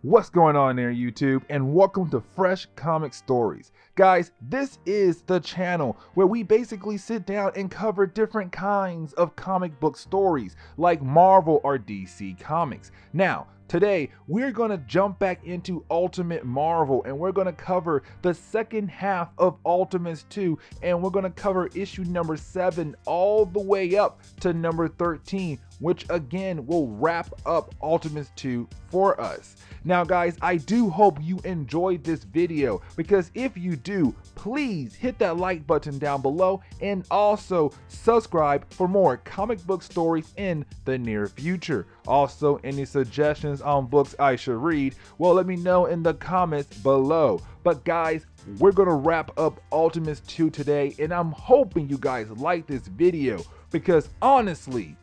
What's going on there, YouTube, and welcome to Fresh Comic Stories. Guys, this is the channel where we basically sit down and cover different kinds of comic book stories like Marvel or DC Comics. Now, today we're going to jump back into Ultimate Marvel and we're going to cover the second half of Ultimates 2, and we're going to cover issue number 7 all the way up to number 13, which again will wrap up Ultimates 2 for us. Now guys, I do hope you enjoyed this video, because if you do, please hit that like button down below and also subscribe for more comic book stories in the near future. Also, any suggestions on books I should read, well, let me know in the comments below. But guys, we're gonna wrap up Ultimates 2 today, and I'm hoping you guys like this video, because honestly,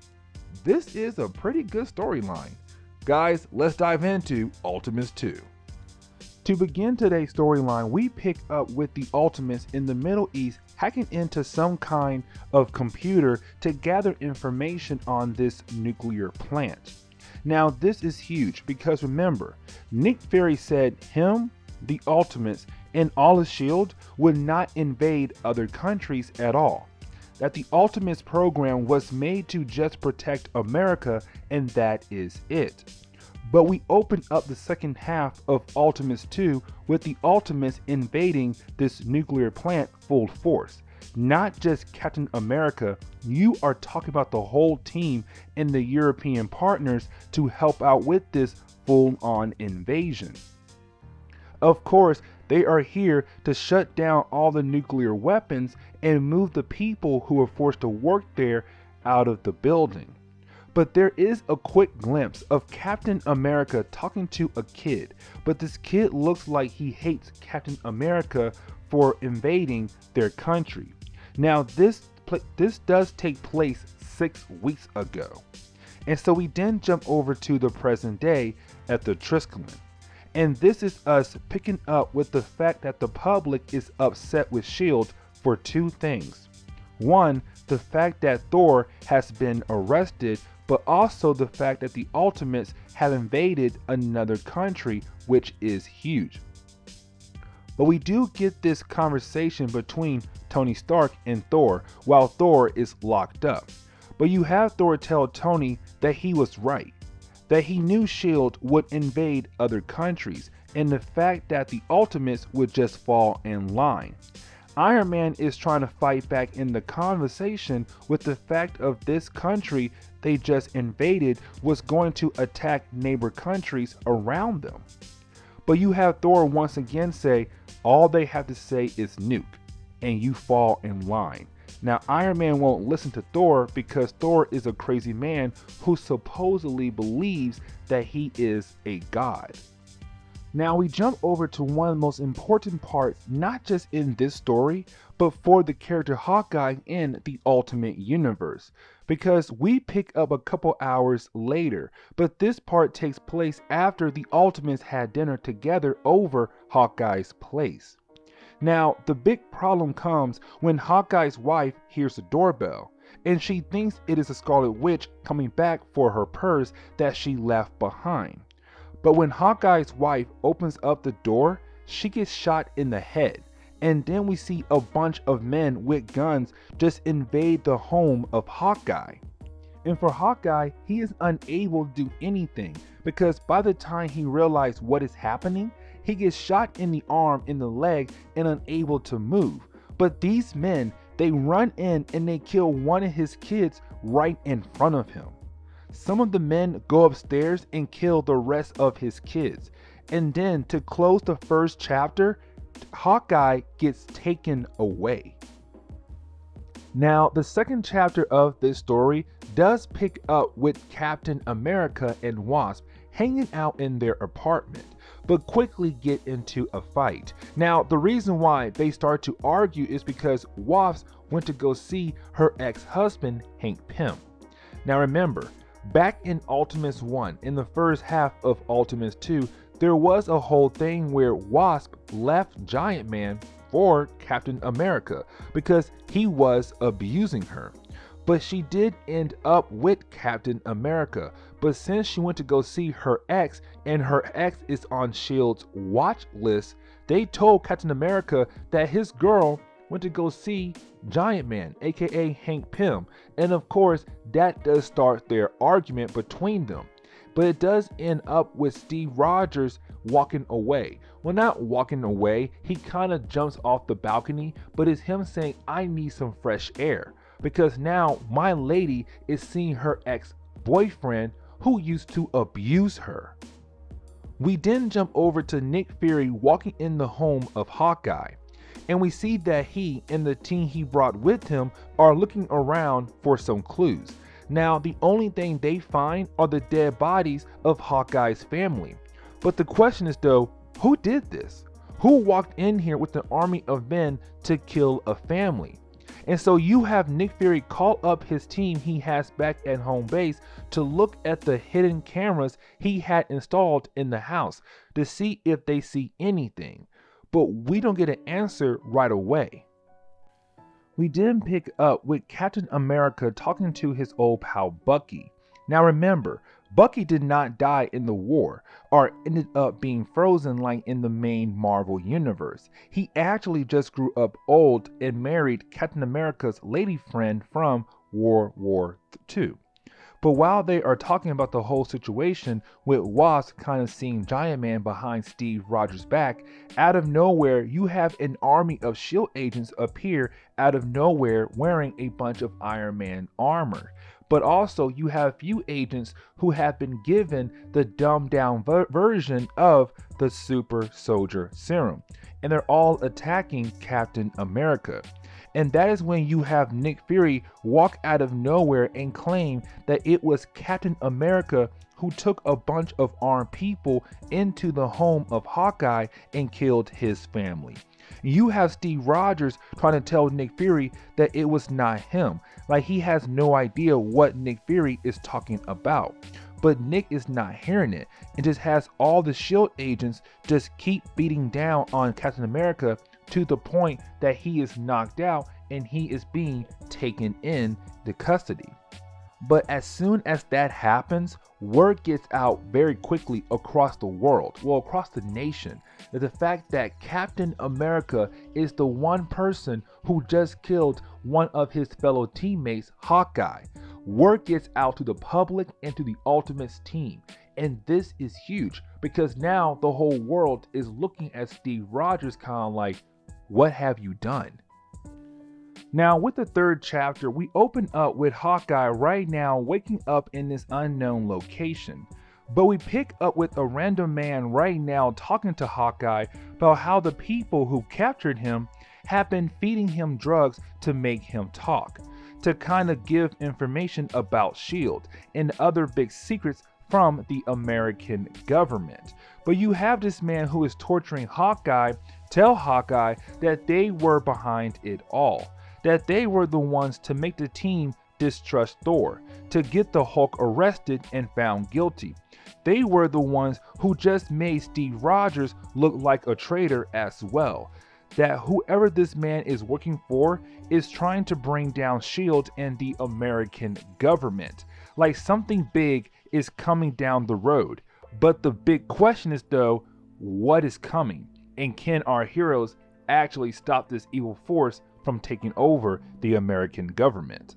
this is a pretty good storyline. Guys, let's dive into Ultimates 2. To begin today's storyline, we pick up with the Ultimates in the Middle East hacking into some kind of computer to gather information on this nuclear plant. Now this is huge because remember, Nick Fury said him, the Ultimates, and all of S.H.I.E.L.D. would not invade other countries at all. That the Ultimates program was made to just protect America, and that is it. But we open up the second half of Ultimates 2 with the Ultimates invading this nuclear plant full force. Not just Captain America, you are talking about the whole team and the European partners to help out with this full-on invasion. Of course, they are here to shut down all the nuclear weapons and move the people who are forced to work there out of the building. But there is a quick glimpse of Captain America talking to a kid, but this kid looks like he hates Captain America for invading their country. Now this does take place 6 weeks ago. And so we then jump over to the present day at the Triskelion. And this is us picking up with the fact that the public is upset with S.H.I.E.L.D. for 2 things. One, the fact that Thor has been arrested, but also the fact that the Ultimates have invaded another country, which is huge. But we do get this conversation between Tony Stark and Thor while Thor is locked up. But you have Thor tell Tony that he was right, that he knew S.H.I.E.L.D. would invade other countries, and the fact that the Ultimates would just fall in line. Iron Man is trying to fight back in the conversation with the fact of this country they just invaded was going to attack neighbor countries around them. But you have Thor once again say, all they have to say is nuke, and you fall in line. Now Iron Man won't listen to Thor because Thor is a crazy man who supposedly believes that he is a god. Now we jump over to one of the most important parts, not just in this story, but for the character Hawkeye in the Ultimate Universe. Because we pick up a couple hours later, but this part takes place after the Ultimates had dinner together over Hawkeye's place. Now, the big problem comes when Hawkeye's wife hears the doorbell, and she thinks it is a Scarlet Witch coming back for her purse that she left behind. But when Hawkeye's wife opens up the door, she gets shot in the head, and then we see a bunch of men with guns just invade the home of Hawkeye. And for Hawkeye, he is unable to do anything, because by the time he realizes what is happening, he gets shot in the arm, in the leg, and unable to move. But these men, they run in and they kill one of his kids right in front of him. Some of the men go upstairs and kill the rest of his kids. And then to close the first chapter, Hawkeye gets taken away. Now, the second chapter of this story does pick up with Captain America and Wasp hanging out in their apartment, but quickly get into a fight. Now, the reason why they start to argue is because Wasp went to go see her ex-husband, Hank Pym. Now remember, back in Ultimates 1, in the first half of Ultimates 2, there was a whole thing where Wasp left Giant Man for Captain America because he was abusing her. But she did end up with Captain America. but since she went to go see her ex and her ex is on S.H.I.E.L.D.'s watch list, they told Captain America that his girl went to go see Giant Man, aka Hank Pym, and of course that does start their argument between them. But it does end up with Steve Rogers walking away. Well, not walking away, he kind of jumps off the balcony, but it's him saying, I need some fresh air, because now my lady is seeing her ex-boyfriend who used to abuse her. We then jump over to Nick Fury walking in the home of Hawkeye, and we see that he and the team he brought with him are looking around for some clues. Now, the only thing they find are the dead bodies of Hawkeye's family. But the question is though, who did this? Who walked in here with an army of men to kill a family? And so you have Nick Fury call up his team he has back at home base to look at the hidden cameras he had installed in the house to see if they see anything. But we don't get an answer right away. We then pick up with Captain America talking to his old pal Bucky. Now remember, Bucky did not die in the war or ended up being frozen like in the main Marvel universe. He actually just grew up old and married Captain America's lady friend from World War II. But while they are talking about the whole situation with Wasp kind of seeing Giant Man behind Steve Rogers' back, out of nowhere you have an army of S.H.I.E.L.D. agents appear out of nowhere wearing a bunch of Iron Man armor. But also you have few agents who have been given the dumbed down version of the super soldier serum, and they're all attacking Captain America. And that is when you have Nick Fury walk out of nowhere and claim that it was Captain America who took a bunch of armed people into the home of Hawkeye and killed his family. You have Steve Rogers trying to tell Nick Fury that it was not him, like he has no idea what Nick Fury is talking about. But Nick is not hearing it and just has all the S.H.I.E.L.D. agents just keep beating down on Captain America to the point that he is knocked out and he is being taken into custody. But as soon as that happens, word gets out very quickly across the world, well, across the nation, that the fact that Captain America is the one person who just killed one of his fellow teammates, Hawkeye. Word gets out to the public and to the Ultimates team. And this is huge because now the whole world is looking at Steve Rogers kind of like, what have you done? Now with the third chapter, we open up with Hawkeye right now waking up in this unknown location. But we pick up with a random man right now talking to Hawkeye about how the people who captured him have been feeding him drugs to make him talk, to kind of give information about S.H.I.E.L.D. and other big secrets from the American government. But you have this man who is torturing Hawkeye tell Hawkeye that they were behind it all, that they were the ones to make the team distrust Thor, to get the Hulk arrested and found guilty. They were the ones who just made Steve Rogers look like a traitor as well. That whoever this man is working for is trying to bring down S.H.I.E.L.D. and the American government. Like something big is coming down the road. But the big question is though, what is coming? And can our heroes actually stop this evil force from taking over the American government?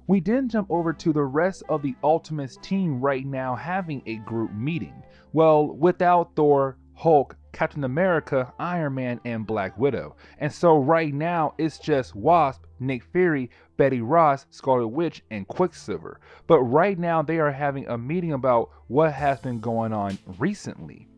We then jump over to the rest of the Ultimates team right now having a group meeting. Well, without Thor, Hulk, Captain America, Iron Man, and Black Widow. And so right now it's just Wasp, Nick Fury, Betty Ross, Scarlet Witch, and Quicksilver. But right now they are having a meeting about what has been going on recently.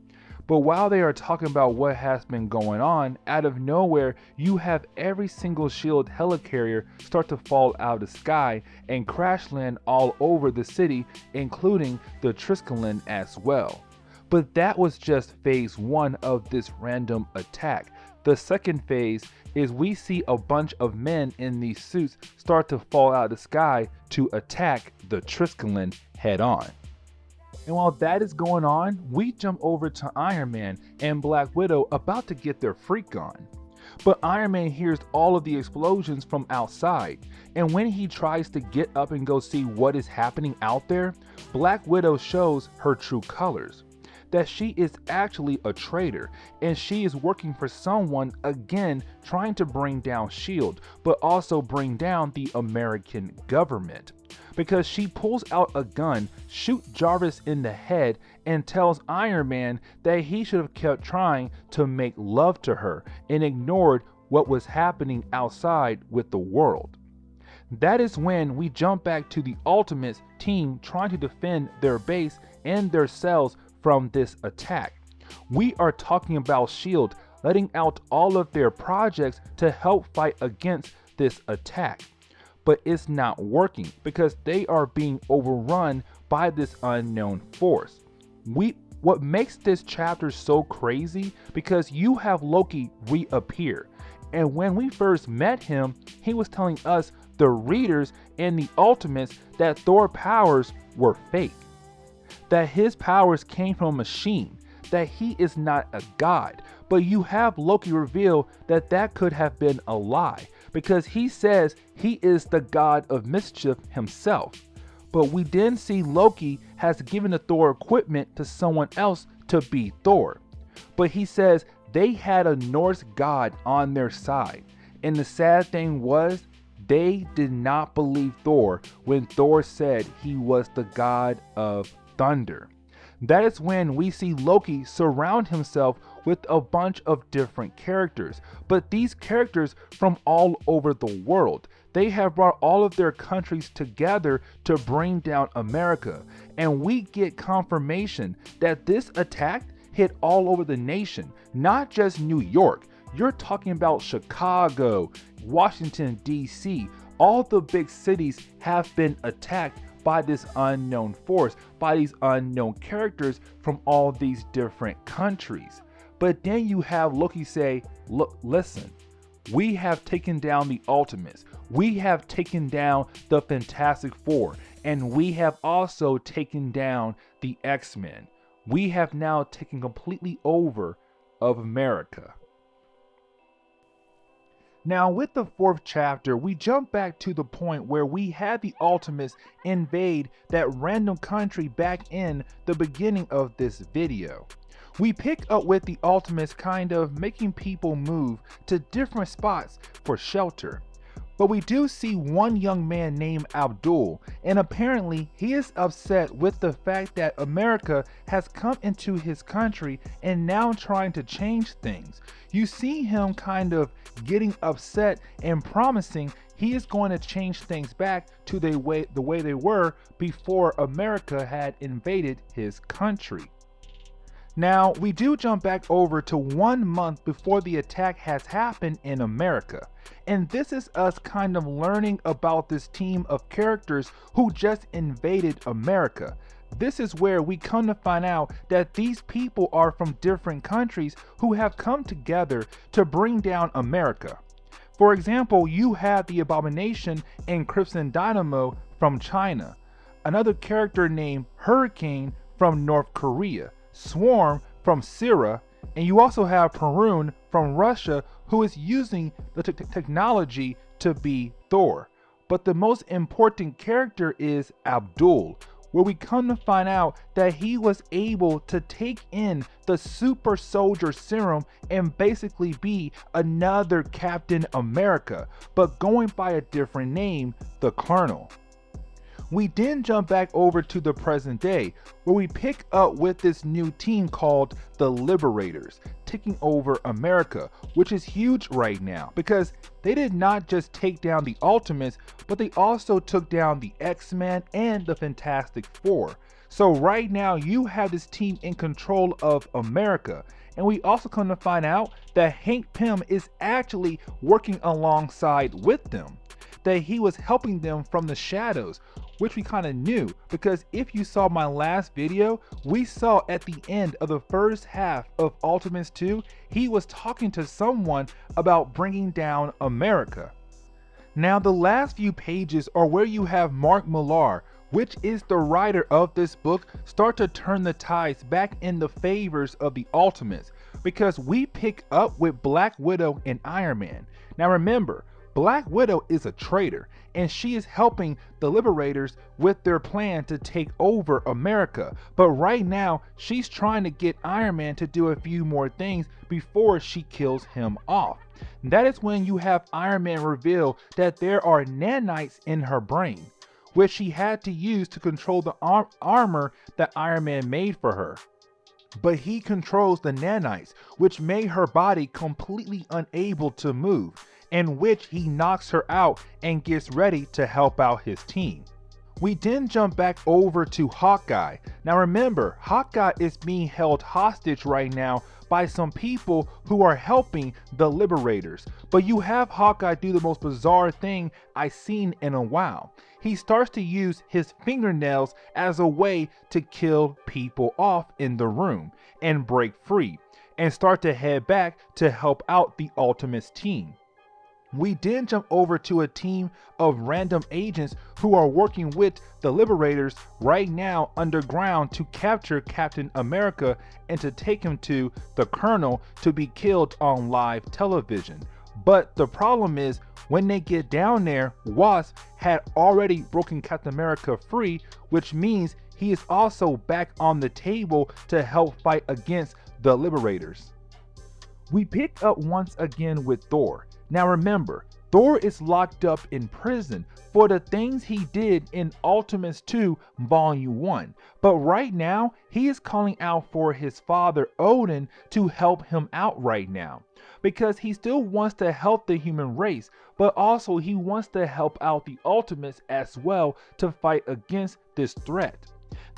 But while they are talking about what has been going on, out of nowhere, you have every single S.H.I.E.L.D. helicarrier start to fall out of the sky and crash land all over the city, including the Triskelion as well. But that was just phase 1 of this random attack. The second phase is we see a bunch of men in these suits start to fall out of the sky to attack the Triskelion head on. And while that is going on, we jump over to Iron Man and Black Widow about to get their freak on. But Iron Man hears all of the explosions from outside, and when he tries to get up and go see what is happening out there, Black Widow shows her true colors. That she is actually a traitor, and she is working for someone, again trying to bring down S.H.I.E.L.D., but also bring down the American government. Because she pulls out a gun, shoots Jarvis in the head, and tells Iron Man that he should have kept trying to make love to her and ignored what was happening outside with the world. That is when we jump back to the Ultimates team trying to defend their base and their cells from this attack. We are talking about S.H.I.E.L.D. letting out all of their projects to help fight against this attack. But it's not working because they are being overrun by this unknown force. What makes this chapter so crazy, because you have Loki reappear. And when we first met him, he was telling us, the readers and the Ultimates, that Thor's powers were fake. That his powers came from a machine, that he is not a god. But you have Loki reveal that that could have been a lie, because he says he is the god of mischief himself. But we then see Loki has given the Thor equipment to someone else to be Thor. But he says they had a Norse god on their side. And the sad thing was, they did not believe Thor when Thor said he was the god of thunder. That is when we see Loki surround himself with a bunch of different characters, but these characters from all over the world. They have brought all of their countries together to bring down America, and we get confirmation that this attack hit all over the nation, not just New York. You're talking about Chicago, Washington, D.C. All the big cities have been attacked by this unknown force, by these unknown characters from all these different countries. But then you have Loki say, look, listen, we have taken down the Ultimates, we have taken down the Fantastic Four, and we have also taken down the X-Men. We have now taken completely over of America. Now with the 4th chapter, we jump back to the point where we had the Ultimates invade that random country back in the beginning of this video. We pick up with the Ultimates kind of making people move to different spots for shelter. But we do see one young man named Abdul, and apparently he is upset with the fact that America has come into his country and now trying to change things. You see him kind of getting upset and promising he is going to change things back to the way they were before America had invaded his country. Now, we do jump back over to 1 month before the attack has happened in America. And this is us kind of learning about this team of characters who just invaded America. This is where we come to find out that these people are from different countries who have come together to bring down America. For example, you have the Abomination and Crimson Dynamo from China, another character named Hurricane from North Korea, Swarm from Syria, and you also have Perun from Russia, who is using the technology to be Thor. But the most important character is Abdul, where we come to find out that he was able to take in the super soldier serum and basically be another Captain America, but going by a different name, the Colonel. We then jump back over to the present day, where we pick up with this new team called the Liberators, taking over America, which is huge right now because they did not just take down the Ultimates, but they also took down the X-Men and the Fantastic Four. So right now you have this team in control of America. And we also come to find out that Hank Pym is actually working alongside with them, that he was helping them from the shadows, which we kind of knew because if you saw my last video, we saw at the end of the first half of Ultimates 2, he was talking to someone about bringing down America. Now the last few pages are where you have Mark Millar, which is the writer of this book, start to turn the tides back in the favors of the Ultimates, because we pick up with Black Widow and Iron Man. Now remember, Black Widow is a traitor, and she is helping the Liberators with their plan to take over America. But right now, she's trying to get Iron Man to do a few more things before she kills him off. That is when you have Iron Man reveal that there are nanites in her brain, which she had to use to control the armor that Iron Man made for her. But he controls the nanites, which made her body completely unable to move, in which he knocks her out and gets ready to help out his team. We then jump back over to Hawkeye. Now remember, Hawkeye is being held hostage right now by some people who are helping the Liberators. But you have Hawkeye do the most bizarre thing I've seen in a while. He starts to use his fingernails as a way to kill people off in the room and break free, and start to head back to help out the Ultimates team. We then jump over to a team of random agents who are working with the Liberators right now underground to capture Captain America and to take him to the Colonel to be killed on live television. But the problem is, when they get down there, Wasp had already broken Captain America free, which means he is also back on the table to help fight against the Liberators. We pick up once again with Thor. Now remember, Thor is locked up in prison for the things he did in Ultimates 2 Volume 1. But right now, he is calling out for his father Odin to help him out right now, because he still wants to help the human race, but also he wants to help out the Ultimates as well to fight against this threat.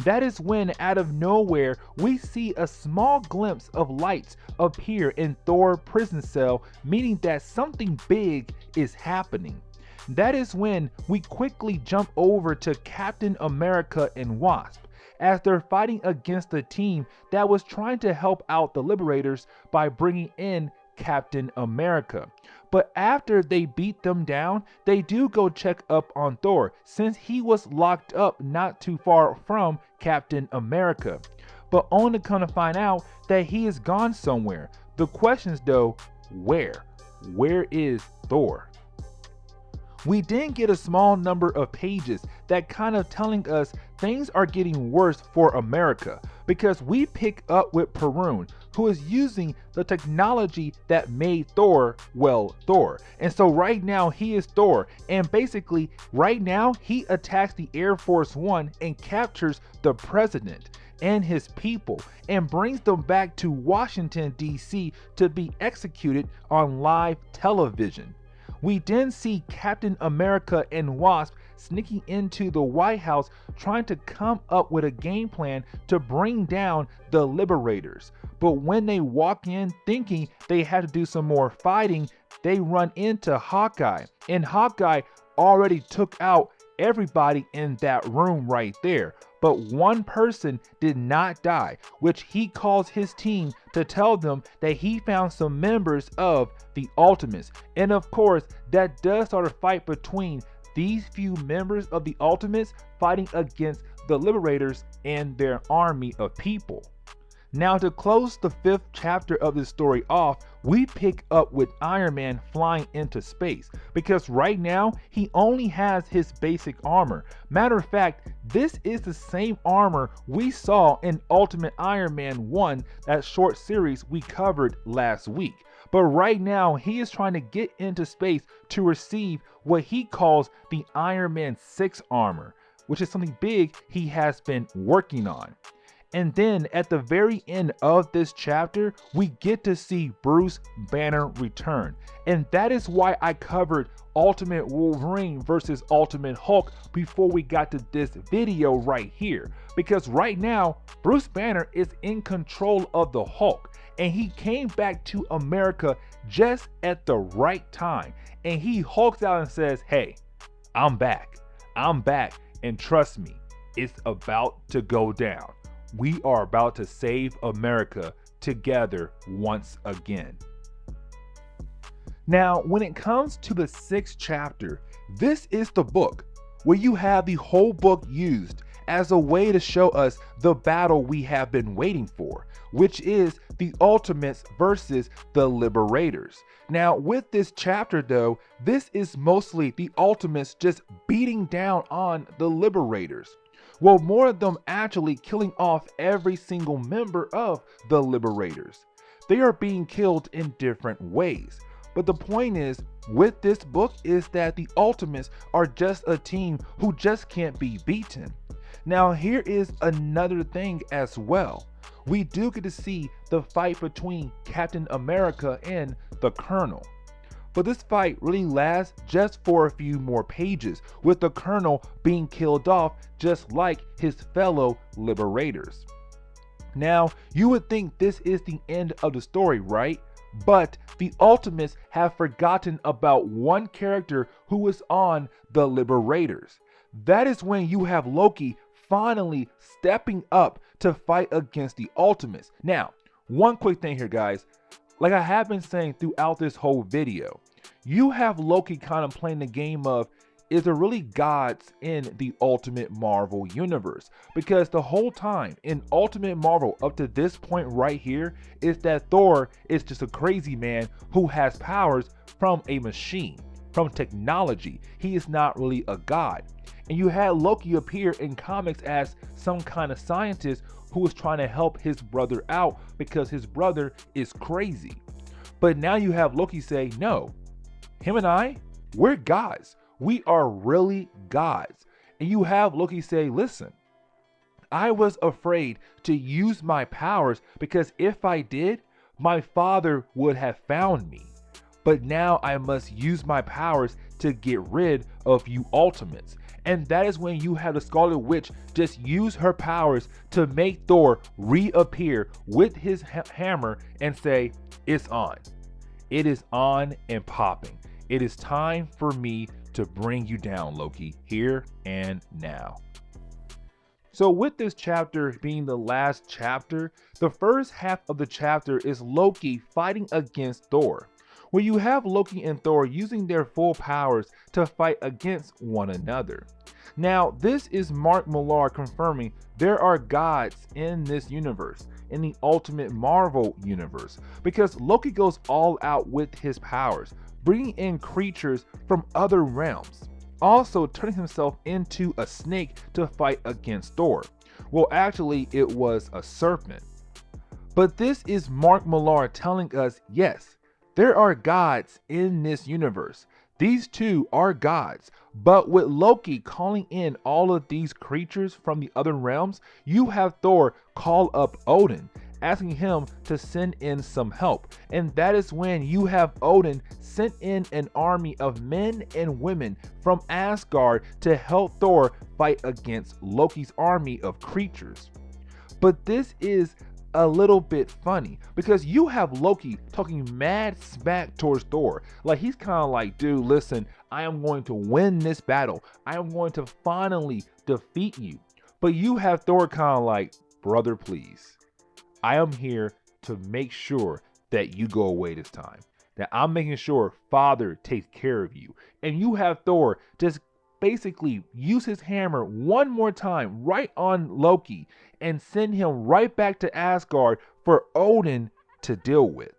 That is when, out of nowhere, we see a small glimpse of lights appear in Thor's prison cell, meaning that something big is happening. That is when we quickly jump over to Captain America and Wasp, as they're fighting against the team that was trying to help out the Liberators by bringing in Captain America. But after they beat them down, they do go check up on Thor, since he was locked up not too far from Captain America, but only to kind of find out that he is gone somewhere. The question is though, where? Where is Thor? We then get a small number of pages that kind of telling us things are getting worse for America, because we pick up with Perun, who is using the technology that made Thor, well, Thor. And so right now he is Thor, and basically right now he attacks the Air Force One and captures the president and his people and brings them back to Washington, D.C. to be executed on live television. We then see Captain America and Wasp sneaking into the White House, trying to come up with a game plan to bring down the Liberators. But when they walk in thinking they had to do some more fighting, they run into Hawkeye, and Hawkeye already took out everybody in that room right there. But one person did not die, which he calls his team to tell them that he found some members of the Ultimates. And of course, that does start a fight between these few members of the Ultimates fighting against the Liberators and their army of people. Now, to close the 5th chapter of this story off, we pick up with Iron Man flying into space, because right now he only has his basic armor. Matter of fact, this is the same armor we saw in Ultimate Iron Man 1, that short series we covered last week. But right now he is trying to get into space to receive what he calls the Iron Man 6 armor, which is something big he has been working on. And then at the very end of this chapter, we get to see Bruce Banner return. And that is why I covered Ultimate Wolverine versus Ultimate Hulk before we got to this video right here. Because right now, Bruce Banner is in control of the Hulk. And he came back to America just at the right time. And he hulks out and says, hey, I'm back. And trust me, it's about to go down. We are about to save America together once again. Now, when it comes to the 6th chapter, this is the book where you have the whole book used as a way to show us the battle we have been waiting for, which is the Ultimates versus the Liberators. Now, with this chapter though, this is mostly the Ultimates just beating down on the Liberators. Well, more of them actually killing off every single member of the Liberators. They are being killed in different ways. But the point is, with this book is that the Ultimates are just a team who just can't be beaten. Now, here is another thing as well. We do get to see the fight between Captain America and the Colonel. But this fight really lasts just for a few more pages, with the Colonel being killed off just like his fellow Liberators. Now, you would think this is the end of the story, right? But the Ultimates have forgotten about one character who was on the Liberators. That is when you have Loki finally stepping up to fight against the Ultimates. Now, one quick thing here, guys. Like I have been saying throughout this whole video, you have Loki kind of playing the game of, is there really gods in the Ultimate Marvel universe? Because the whole time in Ultimate Marvel up to this point right here is that Thor is just a crazy man who has powers from a machine, from technology. He is not really a god. And you had Loki appear in comics as some kind of scientist who was trying to help his brother out because his brother is crazy. But now you have Loki say, no, him and I, we're gods. We are really gods. And you have Loki say, listen, I was afraid to use my powers because if I did, my father would have found me. But now I must use my powers to get rid of you Ultimates. And that is when you have the Scarlet Witch just use her powers to make Thor reappear with his hammer and say, it's on. It is on and popping. It is time for me to bring you down, Loki, here and now. So with this chapter being the last chapter, the first half of the chapter is Loki fighting against Thor, where you have Loki and Thor using their full powers to fight against one another. Now, this is Mark Millar confirming there are gods in this universe, in the Ultimate Marvel universe, because Loki goes all out with his powers, bringing in creatures from other realms, also turning himself into a snake to fight against Thor. Well, actually, it was a serpent. But this is Mark Millar telling us, yes, there are gods in this universe. These two are gods, but with Loki calling in all of these creatures from the other realms, you have Thor call up Odin, asking him to send in some help. And that is when you have Odin sent in an army of men and women from Asgard to help Thor fight against Loki's army of creatures. But this is a little bit funny because you have Loki talking mad smack towards Thor. Like he's kind of like, dude, listen, I am going to win this battle. I am going to finally defeat you. But you have Thor kind of like, brother, please. I am here to make sure that you go away this time. That I'm making sure Father takes care of you. And you have Thor just basically use his hammer one more time right on Loki and send him right back to Asgard for Odin to deal with.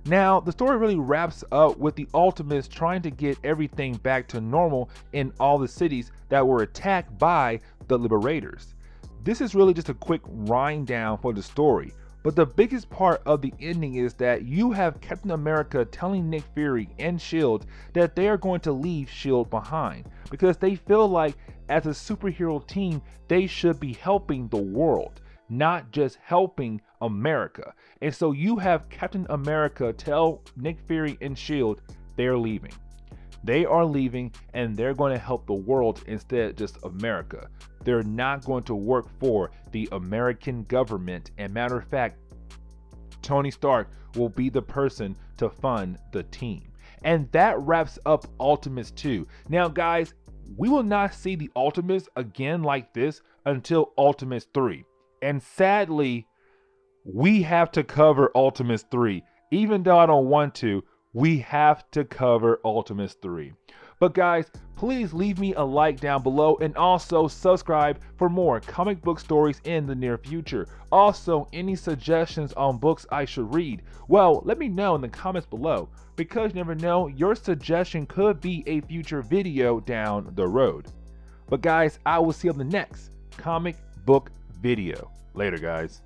Now, the story really wraps up with the Ultimates trying to get everything back to normal in all the cities that were attacked by the Liberators. This is really just a quick wind down for the story, but the biggest part of the ending is that you have Captain America telling Nick Fury and S.H.I.E.L.D. that they are going to leave S.H.I.E.L.D. behind because they feel like as a superhero team, they should be helping the world, not just helping America. And so you have Captain America tell Nick Fury and S.H.I.E.L.D. they're leaving. They are leaving and they're going to help the world instead of just America. They're not going to work for the American government. And matter of fact, Tony Stark will be the person to fund the team. And that wraps up Ultimates 2. Now, guys, we will not see the Ultimates again like this until Ultimates 3. And sadly, we have to cover Ultimates 3. Even though I don't want to, we have to cover Ultimates 3. But guys, please leave me a like down below and also subscribe for more comic book stories in the near future. Also, any suggestions on books I should read? Well, let me know in the comments below, because you never know, your suggestion could be a future video down the road. But guys, I will see you on the next comic book video. Later, guys.